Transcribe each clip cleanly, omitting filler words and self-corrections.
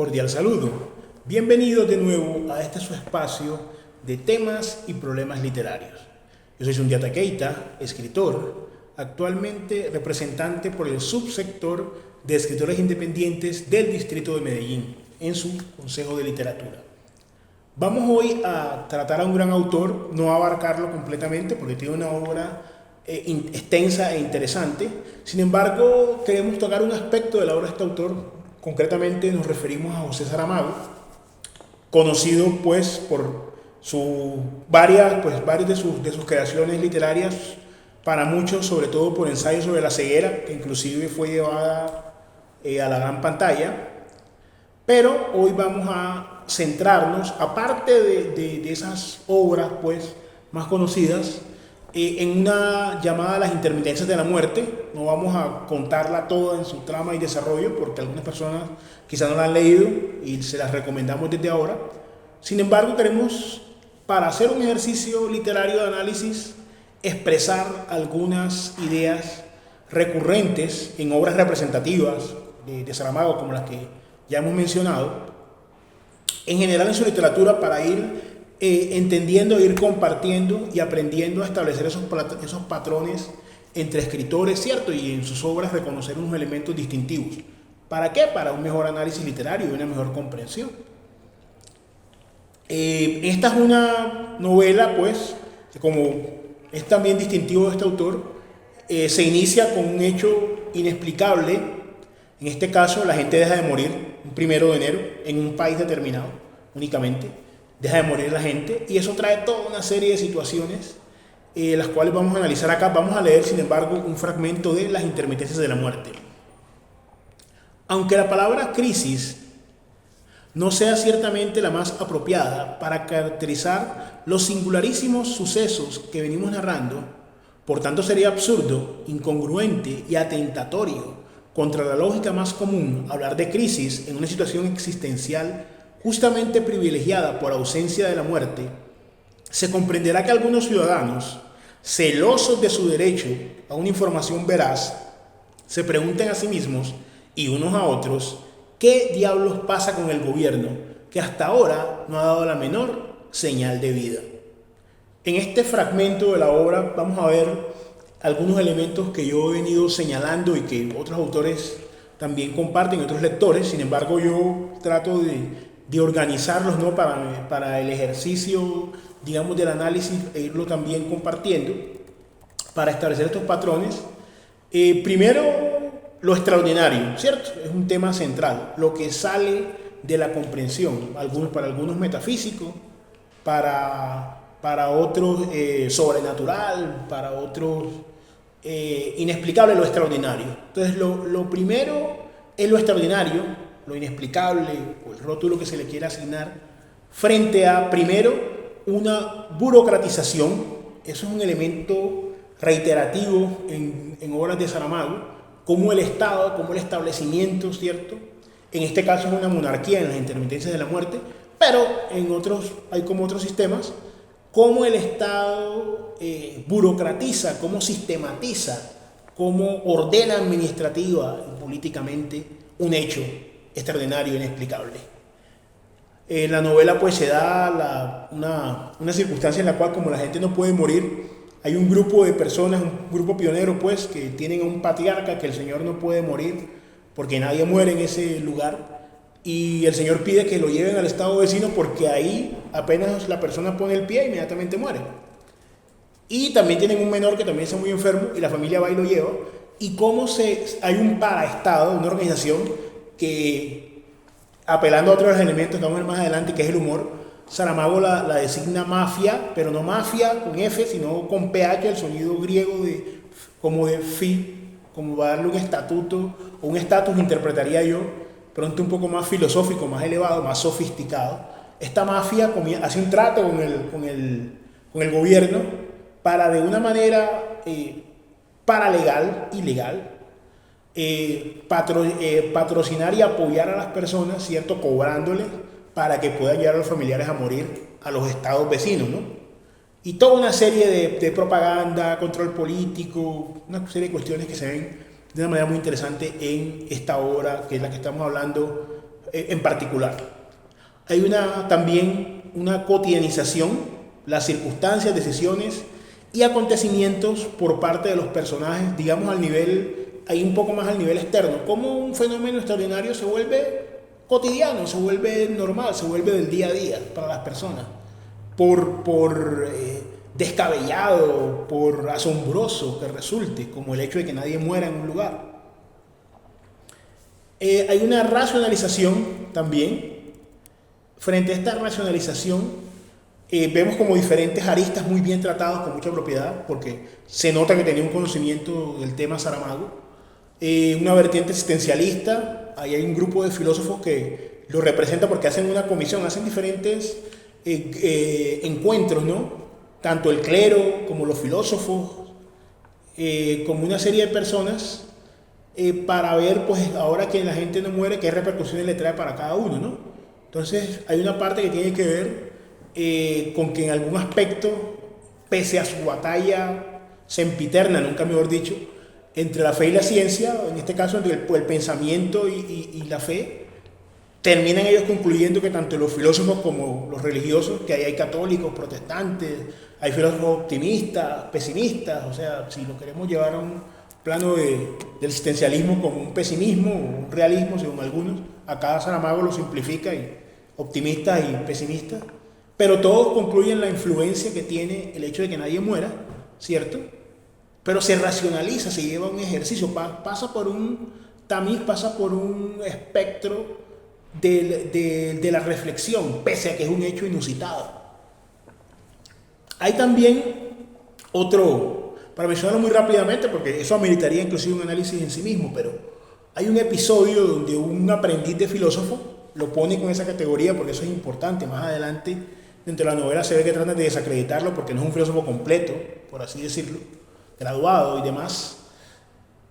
Cordial saludo. Bienvenidos de nuevo a este su espacio de temas y problemas literarios. Yo soy Sundiata Keita, escritor, actualmente representante por el subsector de escritores independientes del Distrito de Medellín en su Consejo de Literatura. Vamos hoy a tratar a un gran autor, no a abarcarlo completamente porque tiene una obra extensa e interesante. Sin embargo, queremos tocar un aspecto de la obra de este autor. Concretamente nos referimos a José Saramago, conocido pues por varias de sus creaciones literarias, para muchos sobre todo por ensayos sobre la ceguera, que inclusive fue llevada a la gran pantalla. Pero hoy vamos a centrarnos, aparte de esas obras pues más conocidas, en una llamada Las intermitencias de la muerte. No vamos a contarla toda en su trama y desarrollo porque algunas personas quizás no la han leído y se las recomendamos desde ahora. Sin embargo, queremos, para hacer un ejercicio literario de análisis, expresar algunas ideas recurrentes en obras representativas de Saramago, como las que ya hemos mencionado, en general en su literatura, para ir entendiendo, ir compartiendo y aprendiendo a establecer esos patrones entre escritores, ¿cierto? Y en sus obras reconocer unos elementos distintivos. ¿Para qué? Para un mejor análisis literario y una mejor comprensión. Esta es una novela, pues, como es también distintivo de este autor, se inicia con un hecho inexplicable. En este caso, la gente deja de morir un 1 de enero en un país determinado, únicamente. Deja de morir la gente y eso trae toda una serie de situaciones las cuales vamos a analizar acá. Vamos a leer, sin embargo, un fragmento de Las intermitencias de la muerte. Aunque la palabra crisis no sea ciertamente la más apropiada para caracterizar los singularísimos sucesos que venimos narrando, por tanto sería absurdo, incongruente y atentatorio contra la lógica más común hablar de crisis en una situación existencial justamente privilegiada por ausencia de la muerte. Se comprenderá que algunos ciudadanos, celosos de su derecho a una información veraz, se pregunten a sí mismos y unos a otros qué diablos pasa con el gobierno, que hasta ahora no ha dado la menor señal de vida. En este fragmento de la obra vamos a ver algunos elementos que yo he venido señalando y que otros autores también comparten, otros lectores. Sin embargo, yo trato de organizarlos, ¿no? para el ejercicio, digamos, del análisis e irlo también compartiendo para establecer estos patrones. Primero, lo extraordinario, ¿cierto? Es un tema central, lo que sale de la comprensión, para algunos metafísico, para otros sobrenatural, para otros inexplicable, lo extraordinario. Entonces, lo primero es lo extraordinario, lo inexplicable, o el rótulo que se le quiera asignar, frente a, primero, una burocratización. Eso es un elemento reiterativo en obras de Saramago, como el Estado, como el establecimiento, ¿cierto? En este caso es una monarquía en Las intermitencias de la muerte, pero en otros, hay como otros sistemas, cómo el Estado burocratiza, cómo sistematiza, cómo ordena administrativa y políticamente un hecho extraordinario e inexplicable. En la novela pues se da una circunstancia en la cual, como la gente no puede morir, hay un grupo de personas, un grupo pionero pues, que tienen a un patriarca, que el señor no puede morir porque nadie muere en ese lugar, y el señor pide que lo lleven al estado vecino porque ahí apenas la persona pone el pie inmediatamente muere. Y también tienen un menor que también está muy enfermo y la familia va y lo lleva. Y cómo hay un paraestado, una organización que, apelando a otros elementos que vamos a ver más adelante, que es el humor, Saramago la designa mafia, pero no mafia con F, sino con PH, el sonido griego como de fi, como va a darle un estatuto, o un estatus, interpretaría yo, pronto un poco más filosófico, más elevado, más sofisticado. Esta mafia hace un trato con el gobierno para, de una manera paralegal, ilegal, patrocinar y apoyar a las personas, ¿cierto? Cobrándoles para que puedan llevar a los familiares a morir a los estados vecinos, ¿no? Y toda una serie de propaganda, control político, una serie de cuestiones que se ven de una manera muy interesante en esta obra, que es la que estamos hablando, en particular. Hay también una cotidianización, las circunstancias, decisiones y acontecimientos por parte de los personajes, digamos al nivel, ahí un poco más al nivel externo, como un fenómeno extraordinario se vuelve cotidiano, se vuelve normal, se vuelve del día a día para las personas, por descabellado, por asombroso que resulte, como el hecho de que nadie muera en un lugar. Hay una racionalización también. Frente a esta racionalización, vemos como diferentes aristas muy bien tratados con mucha propiedad, porque se nota que tenía un conocimiento del tema Saramago. Una vertiente existencialista, ahí hay un grupo de filósofos que lo representa porque hacen una comisión, hacen diferentes encuentros, ¿no? Tanto el clero como los filósofos, como una serie de personas, para ver, pues ahora que la gente no muere, qué repercusiones le trae para cada uno, ¿no? Entonces hay una parte que tiene que ver con que en algún aspecto, pese a su batalla sempiterna, nunca mejor dicho, entre la fe y la ciencia, en este caso entre el pensamiento y la fe, terminan ellos concluyendo que tanto los filósofos como los religiosos, que ahí hay católicos, protestantes, hay filósofos optimistas, pesimistas, o sea, si lo queremos llevar a un plano del existencialismo como un pesimismo o un realismo, según algunos, acá Saramago lo simplifica, y optimistas y pesimistas, pero todos concluyen la influencia que tiene el hecho de que nadie muera, ¿cierto? Pero se racionaliza, se lleva un ejercicio, pasa por un tamiz, pasa por un espectro de la reflexión, pese a que es un hecho inusitado. Hay también otro, para mencionarlo muy rápidamente, porque eso ameritaría inclusive un análisis en sí mismo, pero hay un episodio donde un aprendiz de filósofo lo pone con esa categoría porque eso es importante. Más adelante, dentro de la novela se ve que tratan de desacreditarlo porque no es un filósofo completo, por así decirlo, graduado y demás.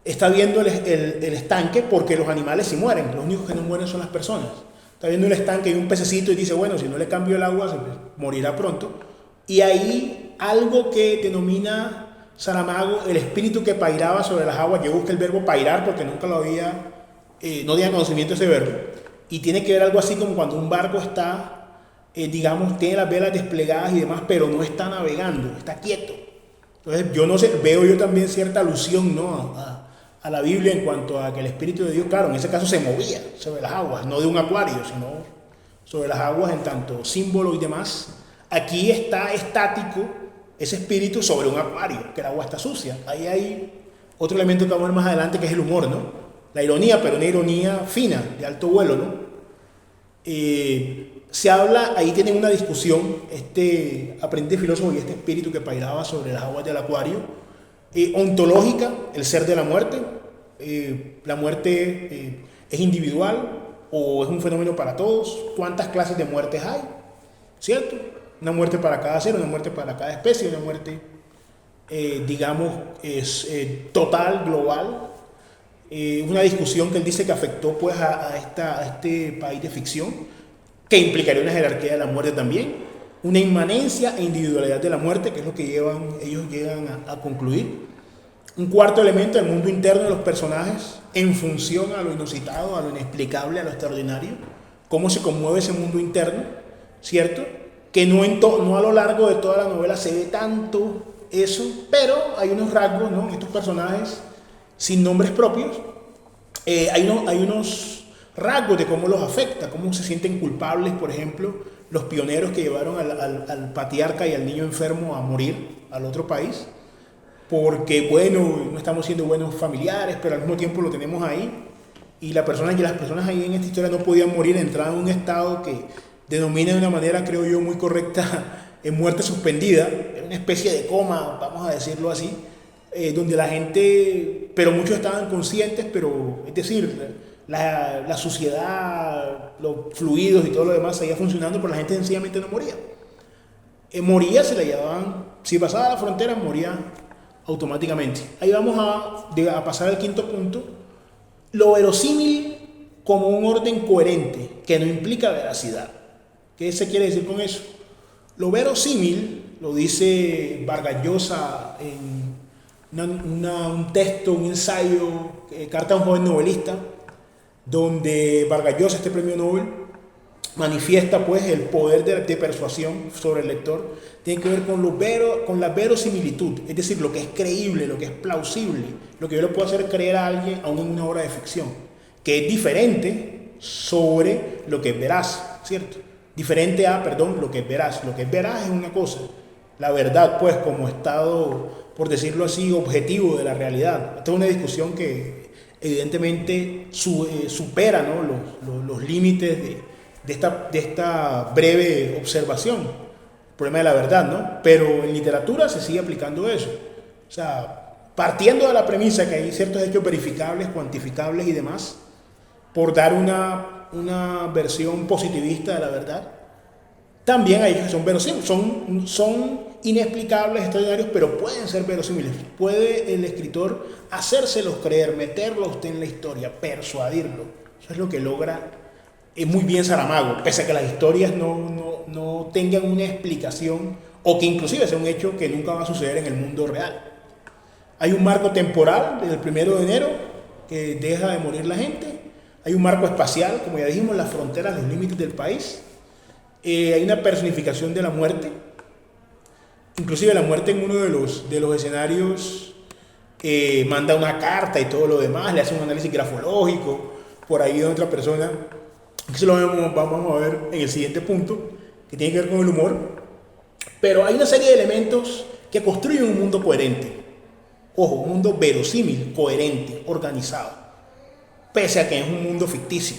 Está viendo el estanque porque los animales sí mueren, los únicos que no mueren son las personas. Está viendo el estanque y un pececito y dice, bueno, si no le cambio el agua, morirá pronto. Y ahí algo que denomina Saramago el espíritu que pairaba sobre las aguas. Yo busqué el verbo pairar porque nunca lo había, no tenía conocimiento de ese verbo. Y tiene que ver algo así como cuando un barco está, digamos, tiene las velas desplegadas y demás, pero no está navegando, está quieto. Entonces, yo no sé, veo yo también cierta alusión, ¿no?, a la Biblia en cuanto a que el Espíritu de Dios, claro, en ese caso se movía sobre las aguas, no de un acuario, sino sobre las aguas en tanto símbolo y demás. Aquí está estático ese espíritu sobre un acuario, que el agua está sucia. Ahí hay otro elemento que vamos a ver más adelante, que es el humor, ¿no? La ironía, pero una ironía fina, de alto vuelo, ¿no? Se habla, ahí tienen una discusión, este aprendiz filósofo y este espíritu que pairaba sobre las aguas del acuario, ontológica, el ser de la muerte. La muerte es individual o es un fenómeno para todos. ¿Cuántas clases de muertes hay? ¿Cierto? Una muerte para cada ser, una muerte para cada especie, una muerte, digamos, es total, global. Una discusión que él dice que afectó pues a este país de ficción, que implicaría una jerarquía de la muerte también, una inmanencia e individualidad de la muerte, que es lo que ellos llegan a concluir. Un cuarto elemento, el mundo interno de los personajes, en función a lo inusitado, a lo inexplicable, a lo extraordinario, cómo se conmueve ese mundo interno, ¿cierto? Que no a lo largo de toda la novela se ve tanto eso, pero hay unos rasgos, ¿no?, en estos personajes sin nombres propios. Hay unos rasgos de cómo los afecta, cómo se sienten culpables, por ejemplo, los pioneros que llevaron al patriarca y al niño enfermo a morir al otro país, porque, bueno, no estamos siendo buenos familiares, pero al mismo tiempo lo tenemos ahí, y las personas ahí en esta historia no podían morir, entraban en un estado que denomina de una manera, creo yo, muy correcta, en muerte suspendida, era una especie de coma, vamos a decirlo así, donde la gente, pero muchos estaban conscientes, pero, es decir, la suciedad, los fluidos y todo lo demás seguía funcionando, pero la gente sencillamente no moría. Moría, se la llevaban, si pasaba la frontera, moría automáticamente. Ahí vamos a pasar al quinto punto, lo verosímil como un orden coherente, que no implica veracidad. ¿Qué se quiere decir con eso? Lo verosímil, lo dice Vargas Llosa en un texto, un ensayo, Carta a un joven novelista, donde Vargas Llosa, este premio Nobel, manifiesta pues el poder de persuasión sobre el lector. Tiene que ver con la verosimilitud, es decir, lo que es creíble, lo que es plausible, lo que yo le puedo hacer creer a alguien aún en una obra de ficción, que es diferente sobre lo que es veraz, ¿cierto? Diferente a, perdón, lo que es veraz. Lo que es veraz es una cosa, la verdad pues como estado, por decirlo así, objetivo de la realidad. Esta es una discusión que evidentemente supera, ¿no?, los límites de esta breve observación, el problema de la verdad, ¿no? Pero en literatura se sigue aplicando eso. O sea, partiendo de la premisa que hay ciertos hechos verificables, cuantificables y demás, por dar una versión positivista de la verdad, también hay hechos que son verosímiles, son inexplicables, extraordinarios, pero pueden ser verosímiles. Puede el escritor hacérselos creer, meterlo a usted en la historia, persuadirlo. Eso es lo que logra muy bien Saramago, pese a que las historias no tengan una explicación o que inclusive sea un hecho que nunca va a suceder en el mundo real. Hay un marco temporal desde el 1 de enero que deja de morir la gente. Hay un marco espacial, como ya dijimos, las fronteras, los límites del país. Hay una personificación de la muerte. Inclusive la muerte en uno de los escenarios manda una carta y todo lo demás, le hace un análisis grafológico, por ahí de otra persona. Eso lo vamos a ver en el siguiente punto, que tiene que ver con el humor. Pero hay una serie de elementos que construyen un mundo coherente. Ojo, un mundo verosímil, coherente, organizado, pese a que es un mundo ficticio.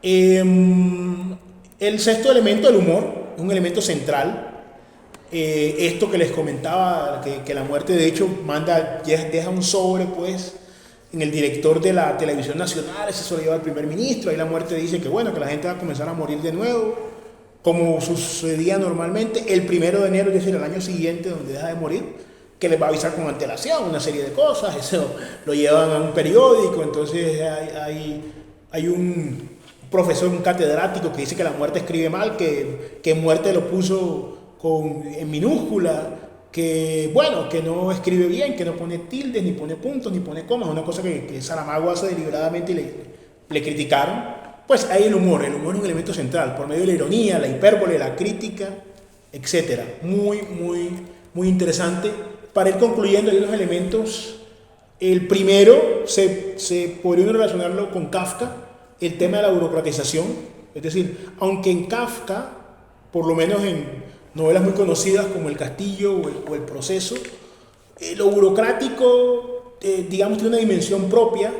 El sexto elemento, el humor, es un elemento central. Esto que les comentaba, que la muerte de hecho deja un sobre pues en el director de la televisión nacional, ese se lo lleva al primer ministro. Ahí la muerte dice que bueno, que la gente va a comenzar a morir de nuevo, como sucedía normalmente el 1 de enero, es decir, el año siguiente donde deja de morir, que les va a avisar con antelación una serie de cosas. Eso lo llevan a un periódico. Entonces hay un profesor, un catedrático que dice que la muerte escribe mal, que muerte lo puso en minúscula, que bueno, que no escribe bien, que no pone tildes, ni pone puntos, ni pone comas, una cosa que Saramago hace deliberadamente y le criticaron. Pues hay el humor es un elemento central, por medio de la ironía, la hipérbole, la crítica, etc. Muy, muy, muy interesante. Para ir concluyendo, hay unos elementos. El primero, se podría uno relacionarlo con Kafka, el tema de la burocratización. Es decir, aunque en Kafka, por lo menos en novelas muy conocidas como El Castillo o El Proceso, lo burocrático, digamos, tiene una dimensión propia,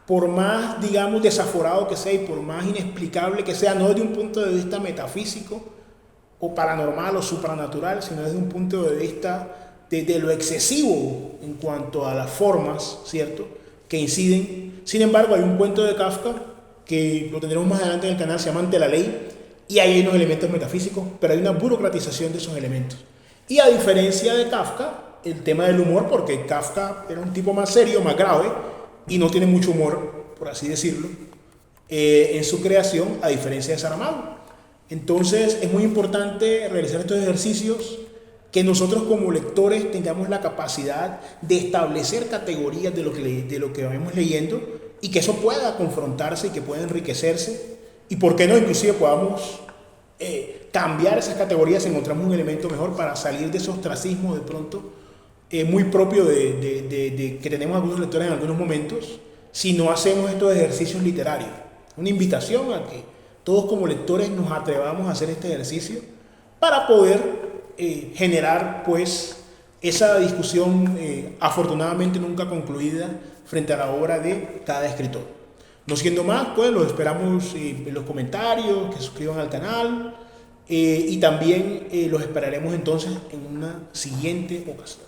por más, digamos, desaforado que sea y por más inexplicable que sea, no desde un punto de vista metafísico o paranormal o supranatural, sino desde un punto de vista de lo excesivo en cuanto a las formas, ¿cierto?, que inciden. Sin embargo, hay un cuento de Kafka, que lo tendremos más adelante en el canal, se llama Ante la Ley, y ahí hay unos elementos metafísicos, pero hay una burocratización de esos elementos. Y a diferencia de Kafka, el tema del humor, porque Kafka era un tipo más serio, más grave, y no tiene mucho humor, por así decirlo, en su creación, a diferencia de Saramago. Entonces es muy importante realizar estos ejercicios, que nosotros como lectores tengamos la capacidad de establecer categorías de lo que vamos leyendo, y que eso pueda confrontarse y que pueda enriquecerse, y por qué no, inclusive podamos cambiar esas categorías, encontramos un elemento mejor para salir de ese ostracismo de pronto muy propio de que tenemos algunos lectores en algunos momentos, si no hacemos estos ejercicios literarios. Una invitación a que todos como lectores nos atrevamos a hacer este ejercicio para poder generar pues esa discusión afortunadamente nunca concluida frente a la obra de cada escritor. No siendo más, pues los esperamos en los comentarios, que se suscriban al canal, y también los esperaremos entonces en una siguiente ocasión.